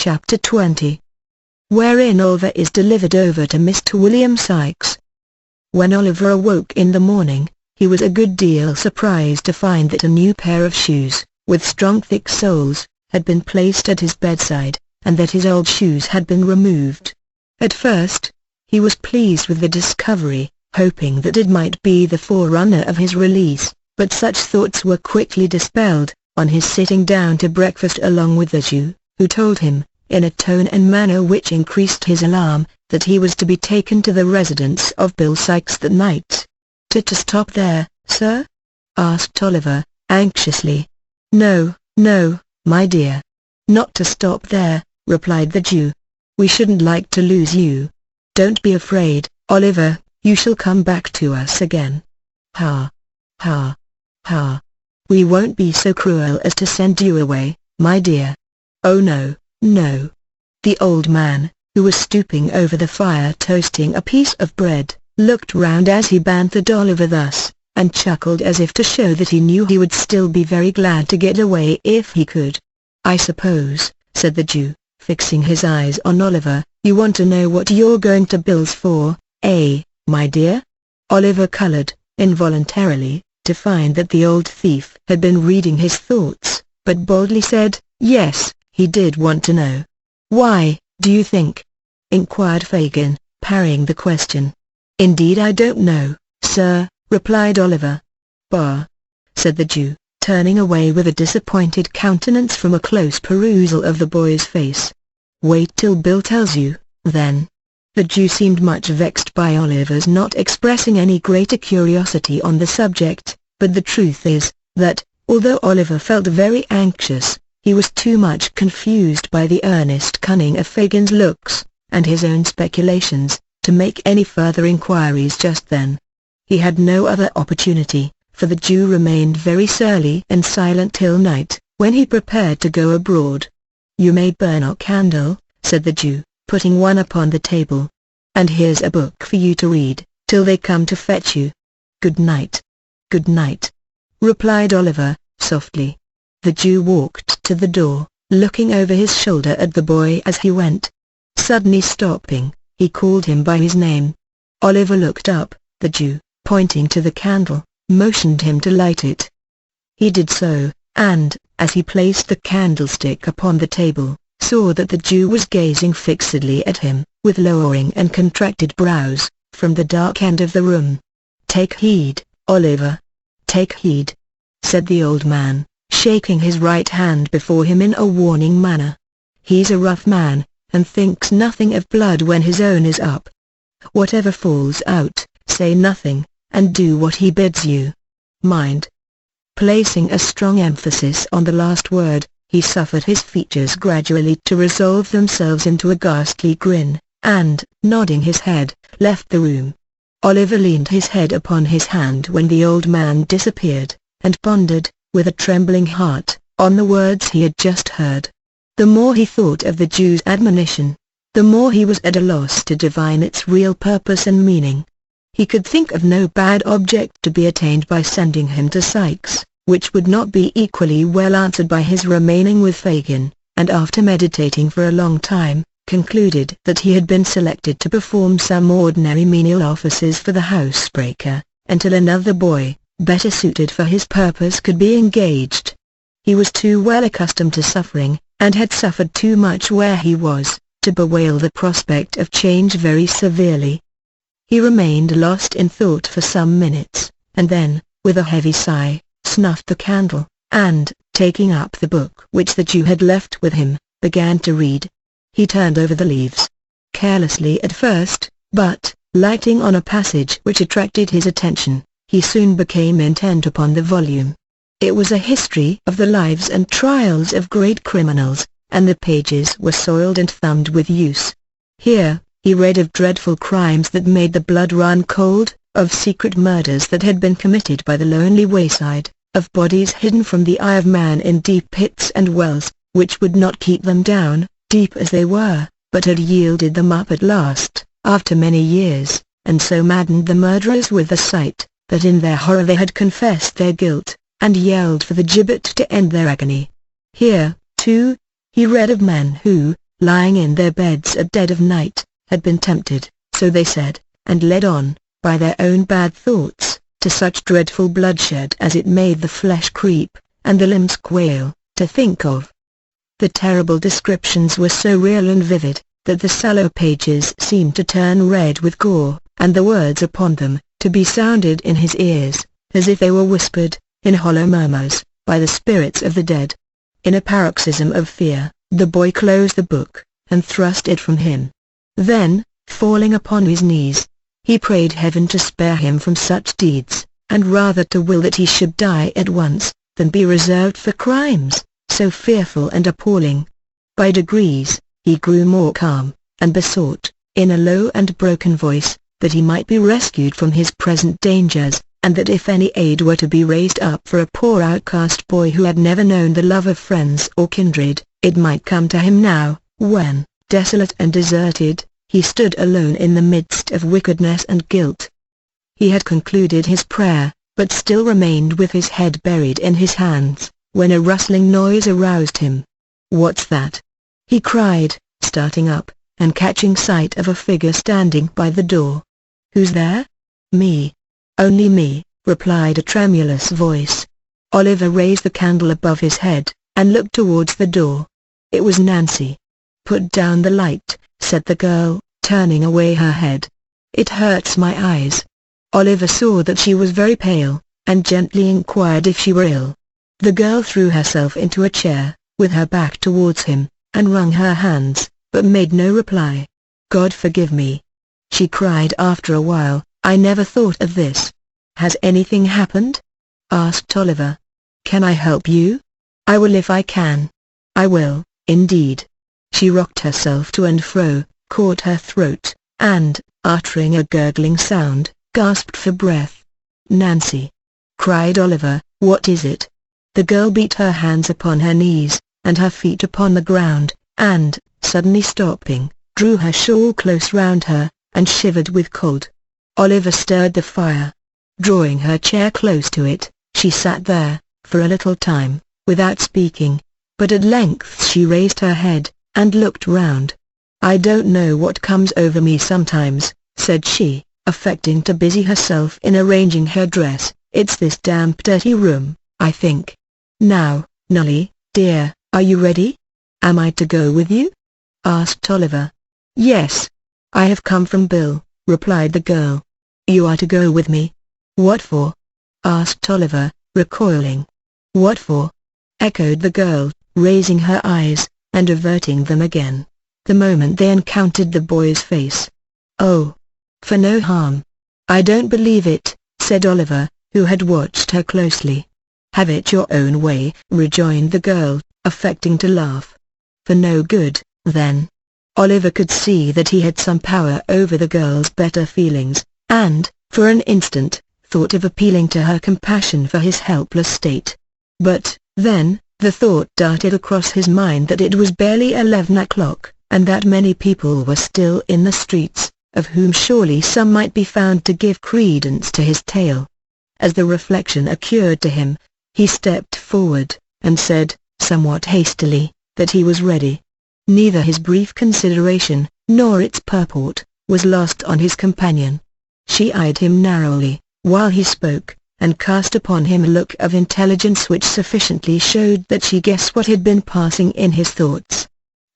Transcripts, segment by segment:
Chapter 20. Wherein Oliver is delivered over to Mr. William Sikes. When Oliver awoke in the morning, he was a good deal surprised to find that a new pair of shoes, with strong thick soles, had been placed at his bedside, and that his old shoes had been removed. At first, he was pleased with the discovery, hoping that it might be the forerunner of his release, but such thoughts were quickly dispelled, on his sitting down to breakfast along with the Jew, who told him, in a tone and manner which increased his alarm, that he was to be taken to the residence of Bill Sikes that night. To stop there, sir?" asked Oliver, anxiously. "No, no, my dear. Not to stop there," replied the Jew. "We shouldn't like to lose you. Don't be afraid, Oliver, you shall come back to us again. Ha! Ha! Ha! We won't be so cruel as to send you away, my dear. Oh no, no." The old man, who was stooping over the fire toasting a piece of bread, looked round as he bantered Oliver thus, and chuckled as if to show that he knew he would still be very glad to get away if he could. "I suppose," said the Jew, fixing his eyes on Oliver, "you want to know what you're going to Bill's for, my dear?" Oliver coloured, involuntarily, to find that the old thief had been reading his thoughts, but boldly said, yes, he did want to know. "Why, do you think?" inquired Fagin, parrying the question. "Indeed I don't know, sir," replied Oliver. "Bah!" said the Jew, turning away with a disappointed countenance from a close perusal of the boy's face. "Wait till Bill tells you, then." The Jew seemed much vexed by Oliver's not expressing any greater curiosity on the subject, but the truth is, that, although Oliver felt very anxious, he was too much confused by the earnest cunning of Fagin's looks, and his own speculations, to make any further inquiries just then. He had no other opportunity, for the Jew remained very surly and silent till night, when he prepared to go abroad. "You may burn a candle," said the Jew, putting one upon the table. "And here's a book for you to read, till they come to fetch you. Good night." "Good night," replied Oliver, softly. The Jew walked to the door, looking over his shoulder at the boy as he went. Suddenly stopping, he called him by his name. Oliver looked up. The Jew, pointing to the candle, motioned him to light it. He did so, and, as he placed the candlestick upon the table, saw that the Jew was gazing fixedly at him, with lowering and contracted brows, from the dark end of the room. "Take heed, Oliver. Take heed," said the old man, shaking his right hand before him in a warning manner. "He's a rough man, and thinks nothing of blood when his own is up. Whatever falls out, say nothing, and do what he bids you. Mind." Placing a strong emphasis on the last word, he suffered his features gradually to resolve themselves into a ghastly grin, and, nodding his head, left the room. Oliver leaned his head upon his hand when the old man disappeared, and pondered, with a trembling heart, on the words he had just heard. The more he thought of the Jew's admonition, the more he was at a loss to divine its real purpose and meaning. He could think of no bad object to be attained by sending him to Sikes, which would not be equally well answered by his remaining with Fagin, and after meditating for a long time, concluded that he had been selected to perform some ordinary menial offices for the housebreaker, until another boy, better suited for his purpose could be engaged. He was too well accustomed to suffering, and had suffered too much where he was, to bewail the prospect of change very severely. He remained lost in thought for some minutes, and then, with a heavy sigh, snuffed the candle, and, taking up the book which the Jew had left with him, began to read. He turned over the leaves, carelessly at first, but, lighting on a passage which attracted his attention, he soon became intent upon the volume. It was a history of the lives and trials of great criminals, and the pages were soiled and thumbed with use. Here, he read of dreadful crimes that made the blood run cold, of secret murders that had been committed by the lonely wayside, of bodies hidden from the eye of man in deep pits and wells, which would not keep them down, deep as they were, but had yielded them up at last, after many years, and so maddened the murderers with the sight, that in their horror they had confessed their guilt, and yelled for the gibbet to end their agony. Here, too, he read of men who, lying in their beds at dead of night, had been tempted, so they said, and led on, by their own bad thoughts, to such dreadful bloodshed as it made the flesh creep, and the limbs quail, to think of. The terrible descriptions were so real and vivid, that the sallow pages seemed to turn red with gore, and the words upon them, to be sounded in his ears, as if they were whispered, in hollow murmurs, by the spirits of the dead. In a paroxysm of fear, the boy closed the book, and thrust it from him. Then, falling upon his knees, he prayed heaven to spare him from such deeds, and rather to will that he should die at once, than be reserved for crimes so fearful and appalling. By degrees, he grew more calm, and besought, in a low and broken voice, that he might be rescued from his present dangers, and that if any aid were to be raised up for a poor outcast boy who had never known the love of friends or kindred, it might come to him now, when, desolate and deserted, he stood alone in the midst of wickedness and guilt. He had concluded his prayer, but still remained with his head buried in his hands, when a rustling noise aroused him. "What's that?" he cried, starting up, and catching sight of a figure standing by the door. "Who's there?" "Me. Only me," replied a tremulous voice. Oliver raised the candle above his head, and looked towards the door. It was Nancy. "Put down the light," said the girl, turning away her head. "It hurts my eyes." Oliver saw that she was very pale, and gently inquired if she were ill. The girl threw herself into a chair, with her back towards him, and wrung her hands, but made no reply. "God forgive me," she cried after a while, "I never thought of this." "Has anything happened?" asked Oliver. "Can I help you?" "I will if I can." "I will, indeed." She rocked herself to and fro, caught her throat, and, uttering a gurgling sound, gasped for breath. "Nancy!" cried Oliver, "what is it?" The girl beat her hands upon her knees, and her feet upon the ground, and, suddenly stopping, drew her shawl close round her, and shivered with cold. Oliver stirred the fire. Drawing her chair close to it, she sat there, for a little time, without speaking, but at length she raised her head, and looked round. "I don't know what comes over me sometimes," said she, affecting to busy herself in arranging her dress. "It's this damp dirty room, I think. Now, Nully, dear, are you ready?" "Am I to go with you?" asked Oliver. "Yes. I have come from Bill," replied the girl. "You are to go with me." "What for?" asked Oliver, recoiling. "What for?" echoed the girl, raising her eyes, and averting them again, the moment they encountered the boy's face. "Oh, for no harm." "I don't believe it," said Oliver, who had watched her closely. "Have it your own way," rejoined the girl, affecting to laugh. "For no good, then." Oliver could see that he had some power over the girl's better feelings, and, for an instant, thought of appealing to her compassion for his helpless state. But, then, the thought darted across his mind that it was barely 11 o'clock, and that many people were still in the streets, of whom surely some might be found to give credence to his tale. As the reflection occurred to him, he stepped forward, and said, somewhat hastily, that he was ready. Neither his brief consideration, nor its purport, was lost on his companion. She eyed him narrowly, while he spoke, and cast upon him a look of intelligence which sufficiently showed that she guessed what had been passing in his thoughts.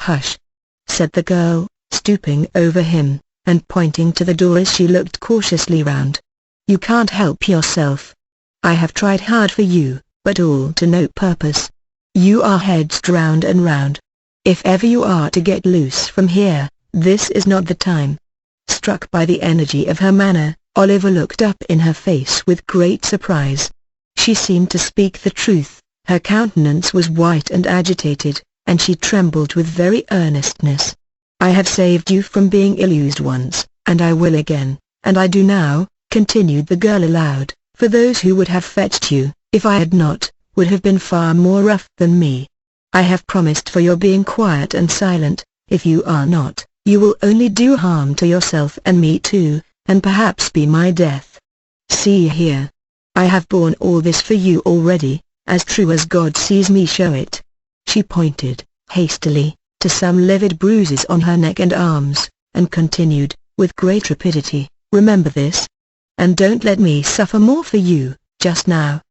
"Hush!" said the girl, stooping over him, and pointing to the door as she looked cautiously round. "You can't help yourself. I have tried hard for you, but all to no purpose. You are hedged round and round. If ever you are to get loose from here, this is not the time." Struck by the energy of her manner, Oliver looked up in her face with great surprise. She seemed to speak the truth. Her countenance was white and agitated, and she trembled with very earnestness. "I have saved you from being ill-used once, and I will again, and I do now," continued the girl aloud, "for those who would have fetched you, if I had not, would have been far more rough than me. I have promised for your being quiet and silent. If you are not, you will only do harm to yourself and me too, and perhaps be my death. See here. I have borne all this for you already, as true as God sees me show it." She pointed, hastily, to some livid bruises on her neck and arms, and continued, with great rapidity, "Remember this. And don't let me suffer more for you, just now.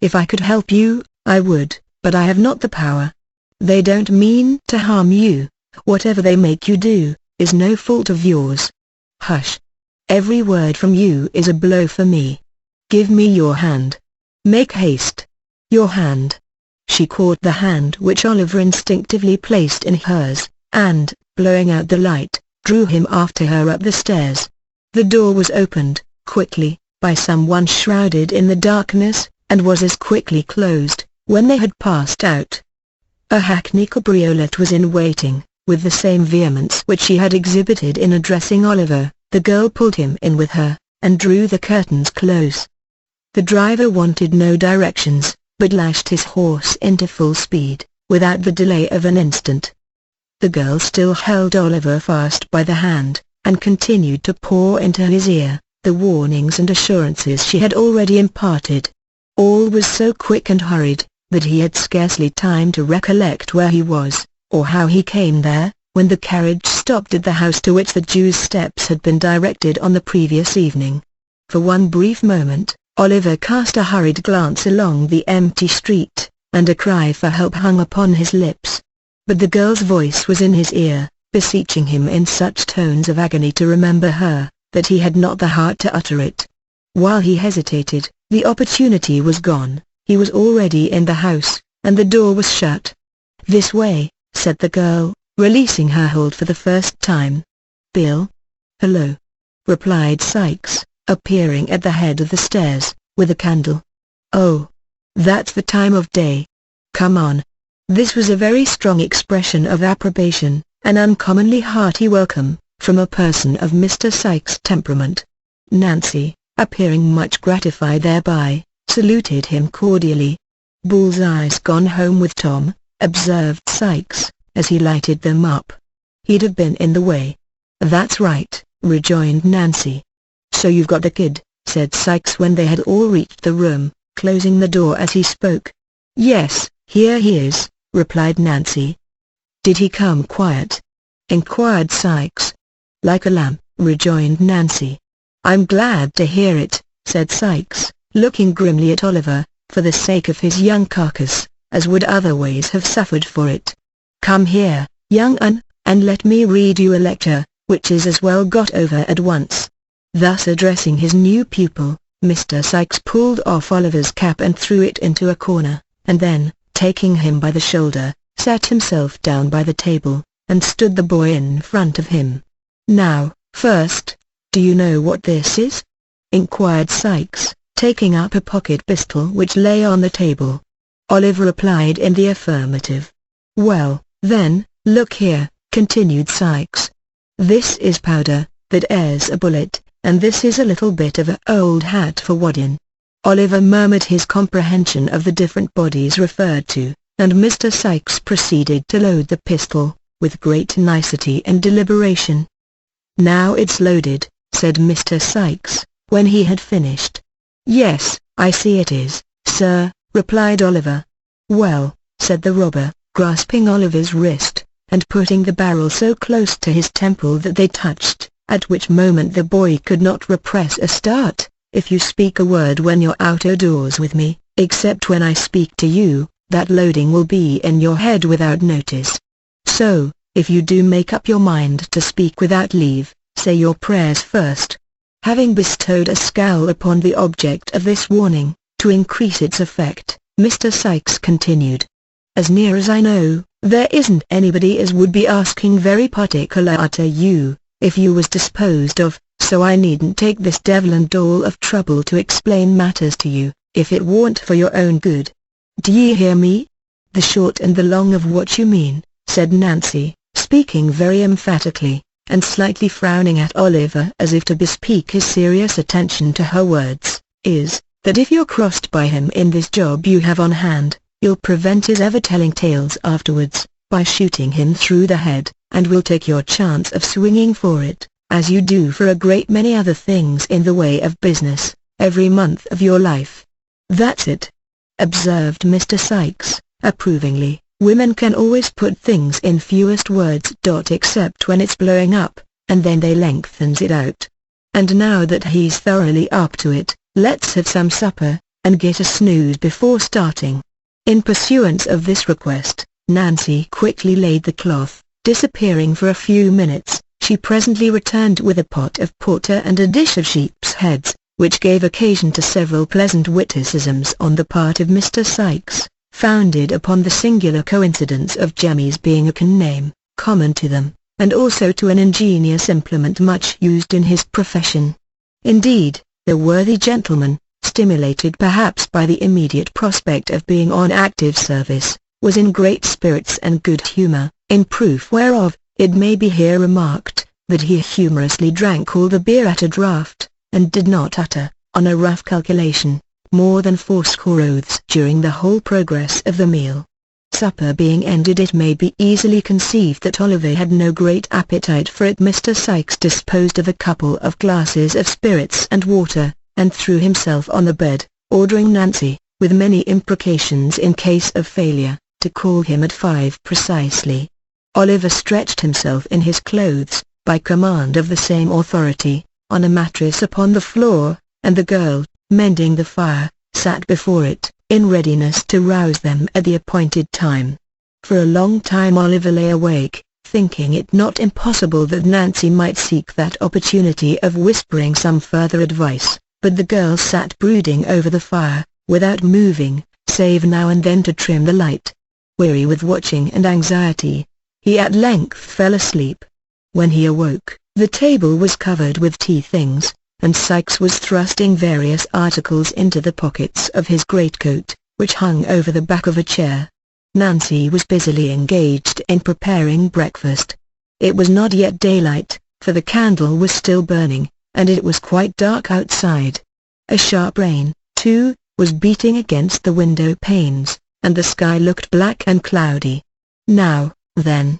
If I could help you, I would, but I have not the power. They don't mean to harm you. Whatever they make you do, is no fault of yours. Hush. Every word from you is a blow for me. Give me your hand. Make haste. Your hand." She caught the hand which Oliver instinctively placed in hers, and, blowing out the light, drew him after her up the stairs. The door was opened, quickly, by someone shrouded in the darkness, and was as quickly closed, when they had passed out. A hackney cabriolet was in waiting. With the same vehemence which she had exhibited in addressing Oliver, the girl pulled him in with her, and drew the curtains close. The driver wanted no directions, but lashed his horse into full speed, without the delay of an instant. The girl still held Oliver fast by the hand, and continued to pour into his ear the warnings and assurances she had already imparted. All was so quick and hurried, that he had scarcely time to recollect where he was, or how he came there, when the carriage stopped at the house to which the Jew's steps had been directed on the previous evening. For one brief moment, Oliver cast a hurried glance along the empty street, and a cry for help hung upon his lips. But the girl's voice was in his ear, beseeching him in such tones of agony to remember her, that he had not the heart to utter it. While he hesitated, the opportunity was gone. He was already in the house, and the door was shut. "This way," said the girl, releasing her hold for the first time. "Bill?" "Hello," replied Sikes, appearing at the head of the stairs, with a candle. "Oh, that's the time of day. Come on." This was a very strong expression of approbation, an uncommonly hearty welcome, from a person of Mr. Sikes' temperament. Nancy, appearing much gratified thereby, saluted him cordially. "Bullseye's gone home with Tom," observed Sikes, as he lighted them up. "He'd have been in the way." "That's right," rejoined Nancy. "So you've got the kid," said Sikes when they had all reached the room, closing the door as he spoke. "Yes, here he is," replied Nancy. "Did he come quiet?" inquired Sikes. "Like a lamb," rejoined Nancy. "I'm glad to hear it," said Sikes, looking grimly at Oliver, for the sake of his young carcass, as would otherwise have suffered for it. "Come here, young un, and let me read you a lecture, which is as well got over at once." Thus addressing his new pupil, Mr. Sikes pulled off Oliver's cap and threw it into a corner, and then, taking him by the shoulder, sat himself down by the table, and stood the boy in front of him. "Now, first, do you know what this is?" inquired Sikes, taking up a pocket pistol which lay on the table. Oliver replied in the affirmative. "Well, then, look here," continued Sikes. "This is powder, that airs a bullet, and this is a little bit of an old hat for wadding." Oliver murmured his comprehension of the different bodies referred to, and Mr. Sikes proceeded to load the pistol, with great nicety and deliberation. "Now it's loaded," said Mr. Sikes, when he had finished. "Yes, I see it is, sir," replied Oliver. "Well," said the robber, grasping Oliver's wrist, and putting the barrel so close to his temple that they touched, at which moment the boy could not repress a start, "if you speak a word when you're out o' doors with me, except when I speak to you, that loading will be in your head without notice. So, if you do make up your mind to speak without leave, say your prayers first." Having bestowed a scowl upon the object of this warning, to increase its effect, Mr. Sikes continued. "As near as I know, there isn't anybody as would be asking very particular arter you, if you was disposed of, so I needn't take this devil and all of trouble to explain matters to you, if it warn't for your own good. D'ye hear me?" "The short and the long of what you mean," said Nancy, speaking very emphatically, and slightly frowning at Oliver as if to bespeak his serious attention to her words, "is, that if you're crossed by him in this job you have on hand, you'll prevent his ever telling tales afterwards, by shooting him through the head, and will take your chance of swinging for it, as you do for a great many other things in the way of business, every month of your life." "That's it," observed Mr. Sikes, approvingly, Women can always put things in fewest words. Except when it's blowing up, and then they lengthens it out. And now that he's thoroughly up to it, let's have some supper, and get a snooze before starting." In pursuance of this request, Nancy quickly laid the cloth. Disappearing for a few minutes, she presently returned with a pot of porter and a dish of sheep's heads, which gave occasion to several pleasant witticisms on the part of Mr. Sikes, founded upon the singular coincidence of Jemmy's being a name, common to them, and also to an ingenious implement much used in his profession. Indeed, the worthy gentleman, stimulated perhaps by the immediate prospect of being on active service, was in great spirits and good humour, in proof whereof, it may be here remarked, that he humorously drank all the beer at a draught, and did not utter, on a rough calculation, more than 80 oaths during the whole progress of the meal. Supper being ended, it may be easily conceived that Oliver had no great appetite for it. Mr. Sikes disposed of a couple of glasses of spirits and water, and threw himself on the bed, ordering Nancy, with many imprecations in case of failure, to call him at 5 precisely. Oliver stretched himself in his clothes, by command of the same authority, on a mattress upon the floor, and the girl, mending the fire, sat before it, in readiness to rouse them at the appointed time. For a long time Oliver lay awake, thinking it not impossible that Nancy might seek that opportunity of whispering some further advice, but the girl sat brooding over the fire, without moving, save now and then to trim the light. Weary with watching and anxiety, he at length fell asleep. When he awoke, the table was covered with tea things, and Sikes was thrusting various articles into the pockets of his greatcoat, which hung over the back of a chair. Nancy was busily engaged in preparing breakfast. It was not yet daylight, for the candle was still burning, and it was quite dark outside. A sharp rain, too, was beating against the window panes, and the sky looked black and cloudy. "Now, then,"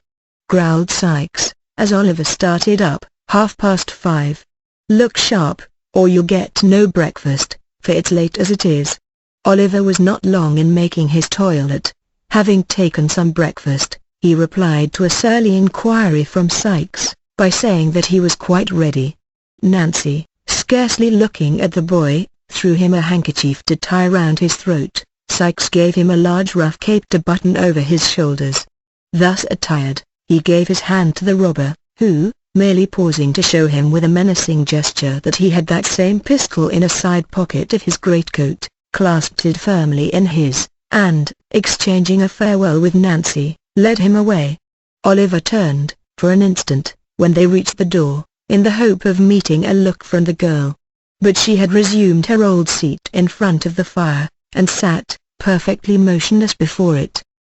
growled Sikes, as Oliver started up, "5:30. Look sharp, or you'll get no breakfast, for it's late as it is." Oliver was not long in making his toilet. Having taken some breakfast, he replied to a surly inquiry from Sikes, by saying that he was quite ready. Nancy, scarcely looking at the boy, threw him a handkerchief to tie round his throat. Sikes gave him a large rough cape to button over his shoulders. Thus attired, he gave his hand to the robber, who, merely pausing to show him with a menacing gesture that he had that same pistol in a side pocket of his greatcoat, clasped it firmly in his, and, exchanging a farewell with Nancy, led him away. Oliver turned, for an instant, when they reached the door, in the hope of meeting a look from the girl. But she had resumed her old seat in front of the fire, and sat, perfectly motionless before it.